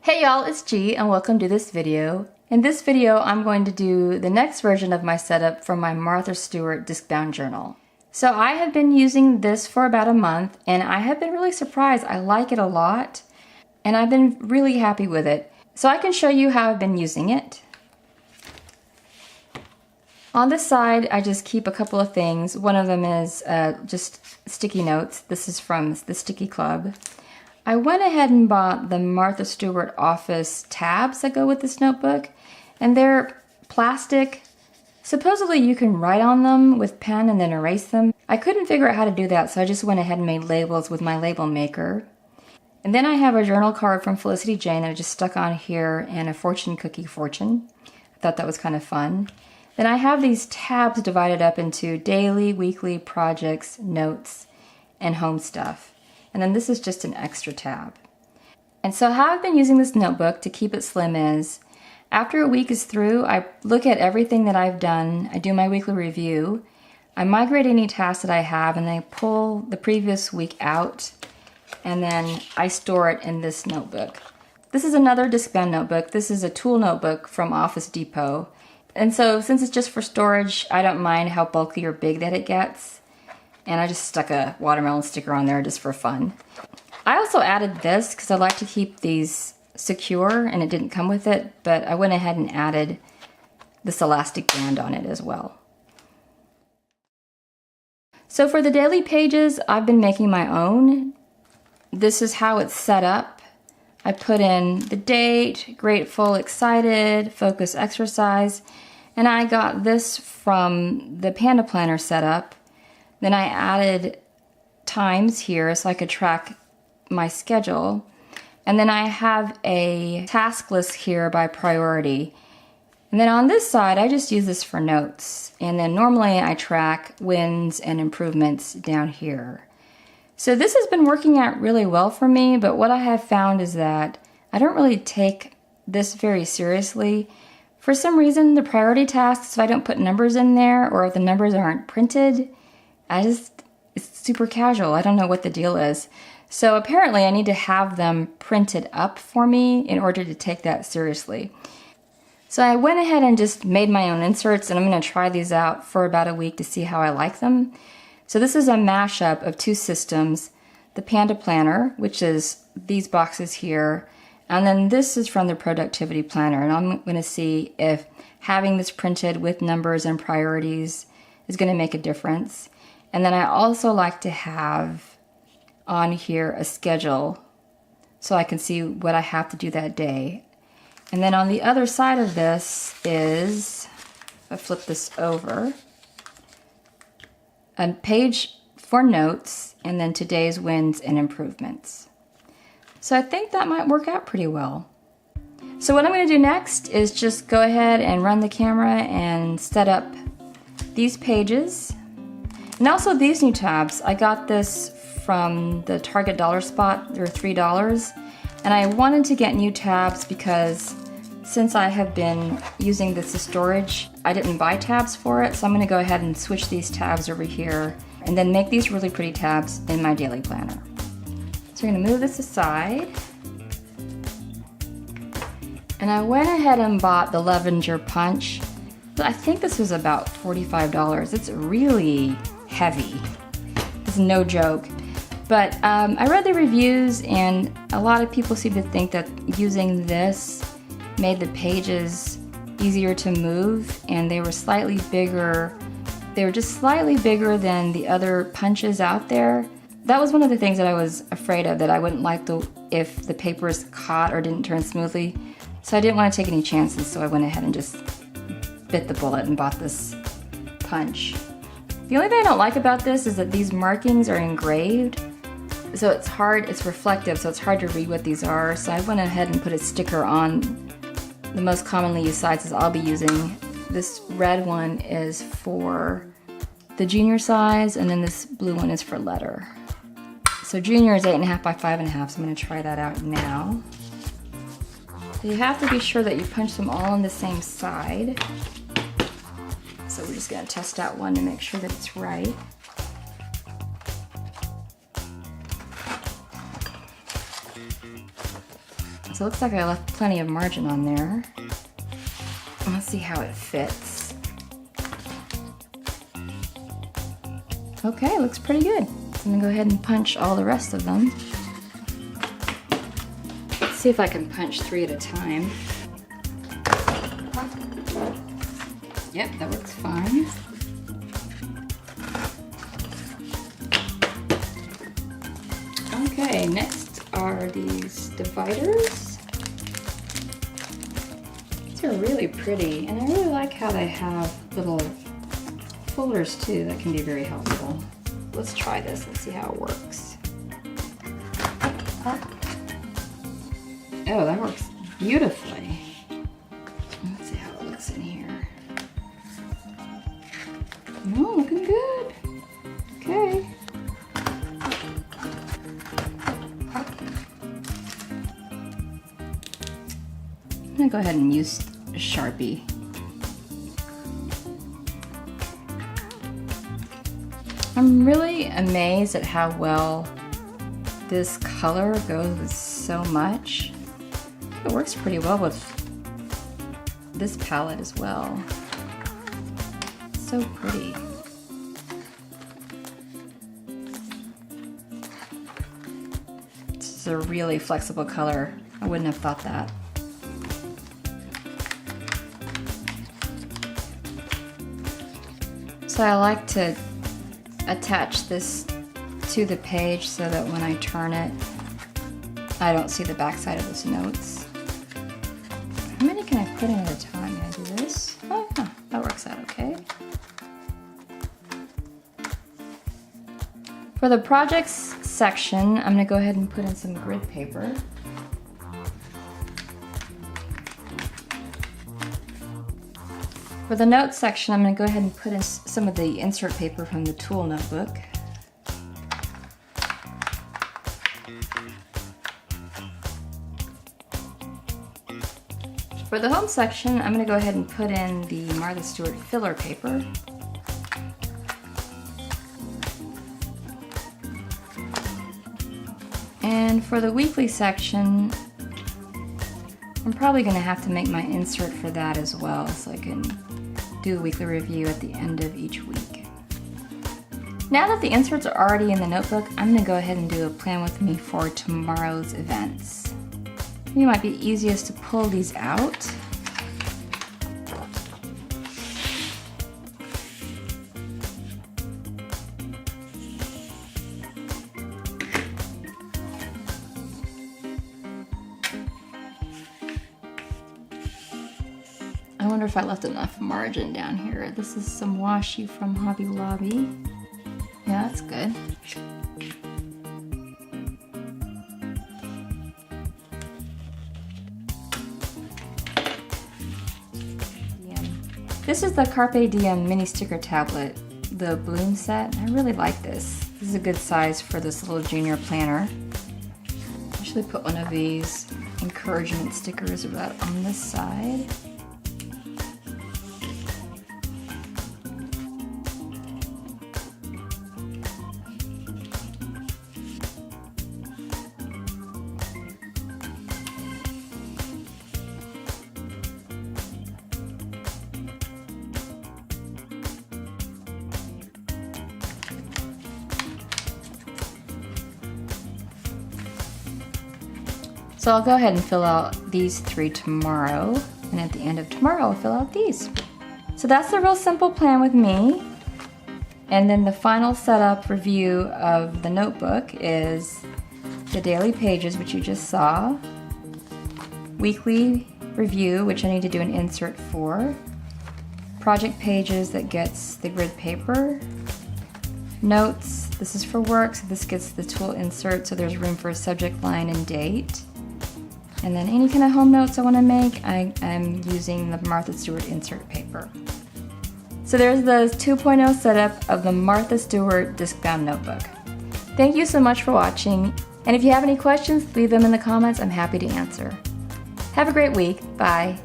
Hey y'all, it's G and welcome to this video. In this video, I'm going to do the next version of my setup for my Martha Stewart Discbound journal. So I have been using this for about a month and I have been really surprised. I like it a lot and I've been really happy with it. So I can show you how I've been using it. On this side, I just keep a couple of things. One of them is just sticky notes. This is from the Sticky Club. I went ahead and bought the Martha Stewart Office tabs that go with this notebook, and they're plastic. Supposedly you can write on them with pen and then erase them. I couldn't figure out how to do that, so I just went ahead and made labels with my label maker. And then I have a journal card from Felicity Jane that I just stuck on here and a fortune cookie fortune. I thought that was kind of fun. Then I have these tabs divided up into daily, weekly, projects, notes, and home stuff. And then this is just an extra tab. And so how I've been using this notebook to keep it slim is, after a week is through, I look at everything that I've done, I do my weekly review, I migrate any tasks that I have, and I pull the previous week out, and then I store it in this notebook. This is another Discbound notebook. This is a tool notebook from Office Depot. And so since it's just for storage, I don't mind how bulky or big that it gets. And I just stuck a watermelon sticker on there just for fun. I also added this because I like to keep these secure, and it didn't come with it, but I went ahead and added this elastic band on it as well. So for the daily pages, I've been making my own. This is how it's set up. I put in the date, grateful, excited, focus, exercise, and I got this from the Panda Planner setup. Then I added times here so I could track my schedule. And then I have a task list here by priority. And then on this side, I just use this for notes. And then normally I track wins and improvements down here. So this has been working out really well for me, but what I have found is that I don't really take this very seriously. For some reason, the priority tasks, if I don't put numbers in there or if the numbers aren't printed, it's super casual. I don't know what the deal is. So apparently I need to have them printed up for me in order to take that seriously. So I went ahead and just made my own inserts, and I'm going to try these out for about a week to see how I like them. So this is a mashup of two systems, the Panda Planner, which is these boxes here, and then this is from the Productivity Planner, and I'm going to see if having this printed with numbers and priorities is going to make a difference. And then I also like to have on here a schedule so I can see what I have to do that day. And then on the other side of this is, if I flip this over, a page for notes, and then today's wins and improvements. So I think that might work out pretty well. So what I'm going to do next is just go ahead and run the camera and set up these pages. And also these new tabs. I got this from the Target dollar spot. They're $3. And I wanted to get new tabs because since I have been using this as storage, I didn't buy tabs for it. So I'm going to go ahead and switch these tabs over here and then make these really pretty tabs in my daily planner. So we're going to move this aside. And I went ahead and bought the Levenger Punch. I think this was about $45. It's really heavy. It's no joke. But I read the reviews, and a lot of people seem to think that using this made the pages easier to move, and they were slightly bigger. They were just slightly bigger than the other punches out there. That was one of the things that I was afraid of, that I wouldn't like if the papers caught or didn't turn smoothly. So I didn't want to take any chances, so I went ahead and just bit the bullet and bought this punch. The only thing I don't like about this is that these markings are engraved, so it's hard, it's reflective, so it's hard to read what these are. So I went ahead and put a sticker on the most commonly used sizes I'll be using. This red one is for the junior size, and then this blue one is for letter. So junior is 8.5 by 5.5, so I'm going to try that out now. So you have to be sure that you punch them all on the same side. So we're just going to test out one to make sure that it's right. So it looks like I left plenty of margin on there. Let's see how it fits. Okay, looks pretty good. So I'm gonna go ahead and punch all the rest of them. Let's see if I can punch 3 at a time. Yep, that works fine. Okay, next are these dividers. These are really pretty, and I really like how they have little folders too. That can be very helpful. Let's try this and see how it works. Oh, that works beautifully. Let's see how it looks in here. Oh, looking good. Okay. I'm gonna go ahead and use a Sharpie. I'm really amazed at how well this color goes with so much. It works pretty well with this palette as well. So pretty. This is a really flexible color. I wouldn't have thought that. So I like to attach this to the page so that when I turn it, I don't see the back side of those notes. How many can I put in at a time? Can I do this? Oh yeah, that works out okay. For the projects section, I'm gonna go ahead and put in some grid paper. For the notes section, I'm going to go ahead and put in some of the insert paper from the tool notebook. For the home section, I'm going to go ahead and put in the Martha Stewart filler paper. And for the weekly section, I'm probably going to have to make my insert for that as well, so I can do a weekly review at the end of each week. Now that the inserts are already in the notebook, I'm going to go ahead and do a plan with me for tomorrow's events. It might be easiest to pull these out. I wonder if I left enough margin down here. This is some washi from Hobby Lobby. Yeah, that's good. This is the Carpe Diem mini sticker tablet, the bloom set. I really like this. This is a good size for this little junior planner. I usually put one of these encouragement stickers about on this side. So I'll go ahead and fill out these 3 tomorrow, and at the end of tomorrow I'll fill out these. So that's the real simple plan with me. And then the final setup review of the notebook is the daily pages, which you just saw, weekly review, which I need to do an insert for, project pages that gets the grid paper, notes, this is for work, so this gets the tool insert, so there's room for a subject line and date. And then any kind of home notes I want to make, I'm using the Martha Stewart insert paper. So there's the 2.0 setup of the Martha Stewart Discbound notebook. Thank you so much for watching, and if you have any questions, leave them in the comments. I'm happy to answer. Have a great week. Bye.